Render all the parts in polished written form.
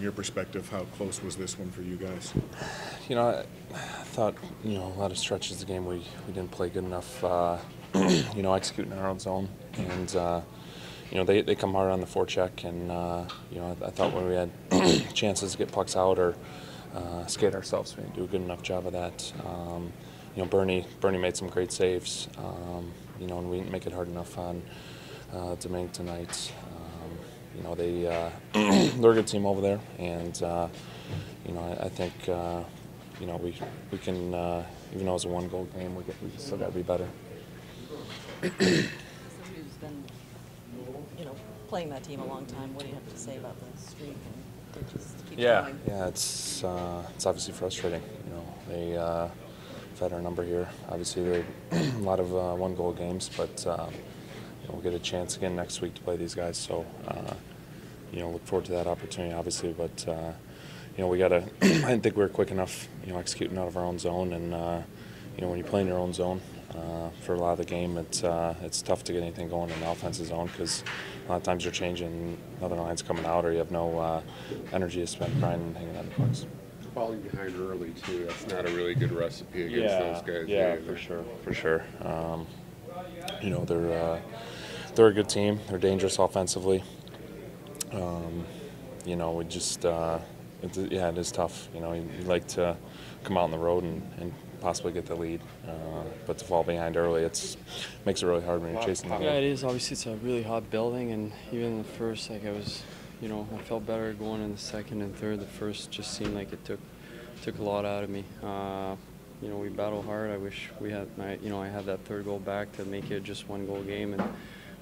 From your perspective, how close was this one for you guys? You know, I thought, a lot of stretches of the game we didn't play good enough, executing our own zone. And, they come hard on the forecheck. And, I thought when we had chances to get pucks out or skate ourselves, we didn't do a good enough job of that. Bernie made some great saves, and we didn't make it hard enough on Domingue tonight. They're a good team over there, and I think we can, even though it's a one-goal game, we still got to be better. Somebody who's been, playing that team a long time, what do you have to say about the streak and they just keep going? Yeah, it's obviously frustrating. They had our number here. Obviously, there are a lot of one-goal games, but we'll get a chance again next week to play these guys. So, look forward to that opportunity, obviously. But we gotta. I didn't think we were quick enough, executing out of our own zone. And when you play in your own zone for a lot of the game, it's tough to get anything going in the offensive zone because a lot of times you're changing, another line's coming out, or you have no energy to spend grinding and hanging on the pucks. Falling behind early too. That's not a really good recipe against those guys. Yeah, for sure. They're a good team. They're dangerous offensively. We just it is tough. You'd like to come out on the road and possibly get the lead, but to fall behind early, makes it really hard when you're chasing the game. Yeah, it is. Obviously, it's a really hot building, and even in the first, I felt better going in the second and third. The first just seemed like it took a lot out of me. We battle hard. I wish we had, I had that third goal back to make it just one-goal game, and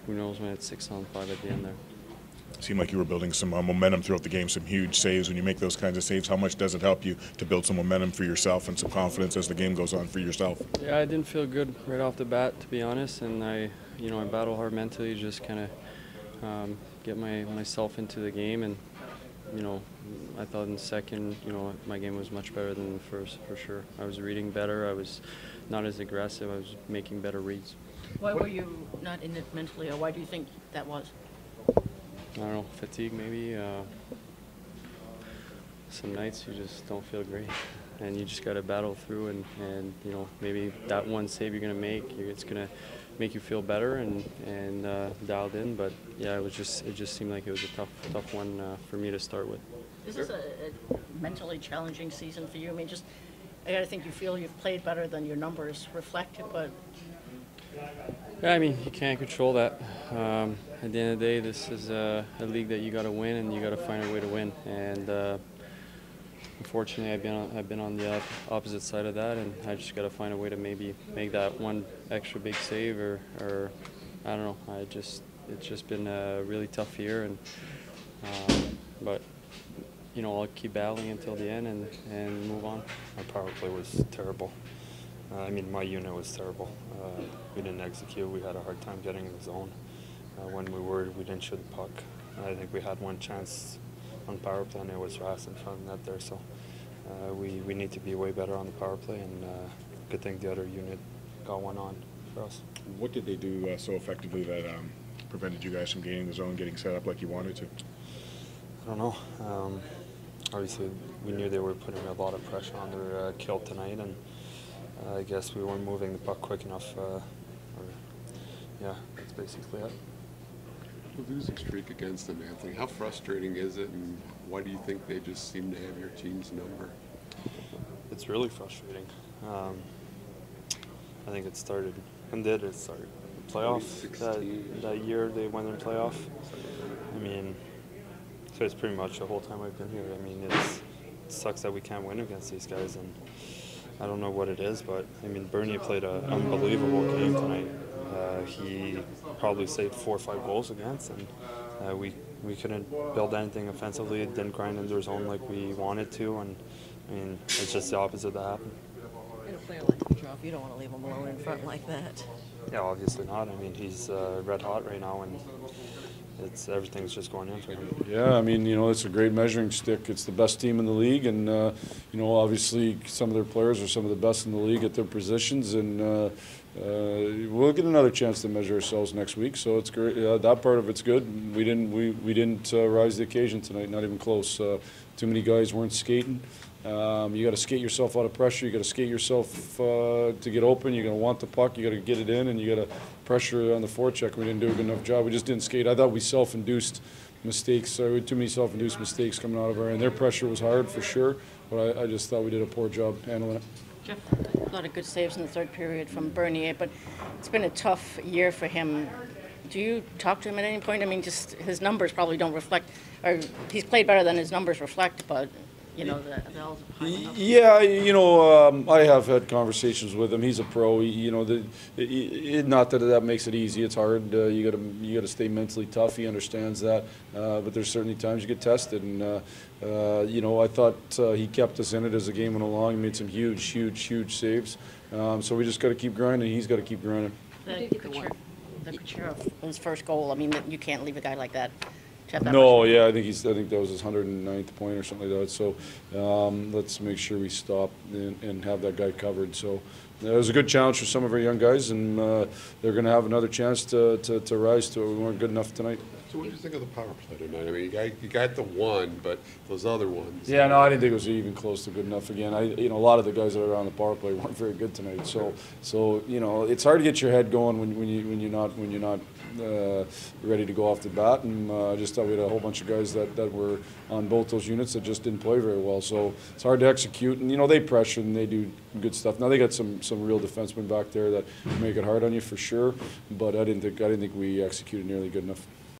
who knows when it's 6-on-5 at the end there. It seemed like you were building some momentum throughout the game, some huge saves. When you make those kinds of saves, how much does it help you to build some momentum for yourself and some confidence as the game goes on for yourself? Yeah, I didn't feel good right off the bat, to be honest, and I battle hard mentally, just kind of get myself into the game, and I thought in the second, my game was much better than the first, for sure. I was reading better. I was not as aggressive. I was making better reads. Why were you not in it mentally, or why do you think that was? I don't know, fatigue maybe. Some nights you just don't feel great, and you just got to battle through, and maybe that one save you're going to make, it's going to make you feel better and dialed in. But yeah, it just seemed like it was a tough one for me to start with. Is this a mentally challenging season for you? I mean, I got to think you feel you've played better than your numbers reflect, but. Yeah, I mean, you can't control that. At the end of the day, this is a league that you got to win, and you got to find a way to win. And unfortunately, I've been on the opposite side of that, and I just got to find a way to maybe make that one extra big save, or I don't know. It's just been a really tough year, and but I'll keep battling until the end and move on. Our power play was terrible. My unit was terrible. We didn't execute. We had a hard time getting in the zone. When we didn't shoot the puck. I think we had one chance on power play, and it was Rass in front of the net there. So we need to be way better on the power play, and good thing the other unit got one on for us. What did they do so effectively that prevented you guys from gaining the zone, getting set up like you wanted to? I don't know. Obviously, we knew they were putting a lot of pressure on their kill tonight, and I guess we weren't moving the puck quick enough. That's basically it. The losing streak against them, Anthony, how frustrating is it, and why do you think they just seem to have your team's number? It's really frustrating. I think it started. When did it start? The playoff. That year they went in the playoff. So it's pretty much the whole time I've been here. It sucks that we can't win against these guys, and I don't know what it is, but Bernie played an unbelievable game tonight. He probably saved 4 or 5 goals against, and we couldn't build anything offensively. It didn't grind in their zone like we wanted to, and it's just the opposite that happened. In a player like Kucherov, you don't want to leave him alone in front like that. Yeah, obviously not. He's red hot right now, and everything's just going in for him. Yeah, it's a great measuring stick. It's the best team in the league, and obviously some of their players are some of the best in the league at their positions, and we'll get another chance to measure ourselves next week. So it's great. That part of it's good. We didn't rise to the occasion tonight. Not even close. Too many guys weren't skating. You got to skate yourself out of pressure. You got to skate yourself to get open. You're going to want the puck. You got to get it in, and you got to pressure on the forecheck. We didn't do a good enough job. We just didn't skate. I thought we self-induced mistakes. We had too many self-induced mistakes coming out of our end. Their pressure was hard for sure, but I just thought we did a poor job handling it. Jeff, a lot of good saves in the third period from Bernier, but it's been a tough year for him. Do you talk to him at any point? I mean, just his numbers probably don't reflect, or he's played better than his numbers reflect, but you know, the L's high enough. Yeah, you know, I have had conversations with him. He's a pro. You know, not that makes it easy. It's hard. You gotta stay mentally tough. He understands that. But there's certainly times you get tested, and you know, I thought he kept us in it as the game went along. He made some huge saves. So we just got to keep grinding. He's got to keep grinding. The picture of his first goal. I mean, you can't leave a guy like that. No, yeah, I think that was his 109th point or something like that. So let's make sure we stop and have that guy covered. So it was a good challenge for some of our young guys, and they're going to have another chance to rise to it. We weren't good enough tonight. So what did you think of the power play tonight? I mean, you got the one, but those other ones. Yeah, no, I didn't think it was even close to good enough. Again, you know, a lot of the guys that are on the power play weren't very good tonight. So you know, it's hard to get your head going when you're not ready to go off the bat. And I just thought we had a whole bunch of guys that were on both those units that just didn't play very well. So it's hard to execute. And you know, they pressure and they do good stuff. Now they got some real defensemen back there that make it hard on you for sure. But I didn't think we executed nearly good enough.